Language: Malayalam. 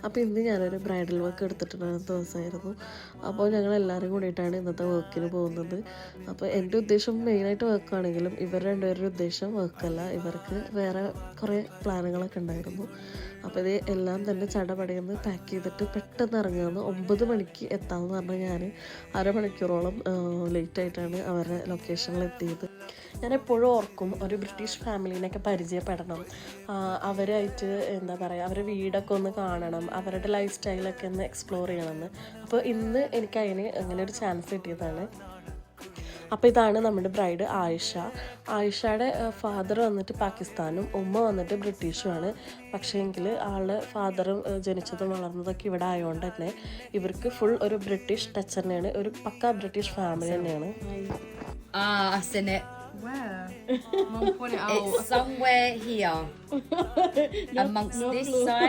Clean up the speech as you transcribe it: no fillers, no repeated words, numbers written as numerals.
അപ്പോൾ ഇന്ന് ഞാനൊരു ബ്രൈഡൽ വർക്ക് എടുത്തിട്ടുണ്ടായിരുന്ന ദിവസമായിരുന്നു. അപ്പോൾ ഞങ്ങളെല്ലാവരും കൂടിയിട്ടാണ് ഇന്നത്തെ വർക്കിന് പോകുന്നത്. അപ്പോൾ എൻ്റെ ഉദ്ദേശം മെയിനായിട്ട് വർക്കാണെങ്കിലും ഇവർ രണ്ടുപേരുടെ ഉദ്ദേശം വർക്കല്ല, ഇവർക്ക് വേറെ കുറേ പ്ലാനുകളൊക്കെ ഉണ്ടായിരുന്നു. അപ്പോൾ ഇത് എല്ലാം തന്നെ ചടപടയെന്ന് പാക്ക് ചെയ്തിട്ട് പെട്ടെന്ന് ഇറങ്ങുകയെന്ന് 9 മണിക്ക് എത്താമെന്ന് പറഞ്ഞാൽ ഞാൻ അരമണിക്കൂറോളം ലേറ്റായിട്ടാണ് അവരുടെ ലൊക്കേഷനിൽ എത്തിയത്. ഞാൻ എപ്പോഴും ഓർക്കും ഒരു ബ്രിട്ടീഷ് ഫാമിലീനെയൊക്കെ പരിചയപ്പെടണം, അവരായിട്ട് എന്താ പറയുക, അവരുടെ വീടൊക്കെ ഒന്ന് കാണണം, അവരുടെ ലൈഫ് സ്റ്റൈലൊക്കെ ഒന്ന് എക്സ്പ്ലോർ ചെയ്യണമെന്ന്. അപ്പോൾ ഇന്ന് എനിക്ക് അതിന് അങ്ങനെ ഒരു ചാൻസ് കിട്ടിയതാണ്. അപ്പോൾ ഇതാണ് നമ്മുടെ ബ്രൈഡ് ആയിഷയുടെ ഫാദർ വന്നിട്ട് പാകിസ്ഥാനും ഉമ്മ വന്നിട്ട് ബ്രിട്ടീഷുമാണ്. പക്ഷേങ്കിൽ ആളുടെ ഫാദറും ജനിച്ചതും വളർന്നതൊക്കെ ഇവിടെ ആയതുകൊണ്ട് തന്നെ ഇവർക്ക് ഫുൾ ഒരു ബ്രിട്ടീഷ് ടച്ച് തന്നെയാണ്, ഒരു പക്ക ബ്രിട്ടീഷ് ഫാമിലി തന്നെയാണ്. I've seen it. Where? Mum, point it out. It's somewhere here. Amongst this side.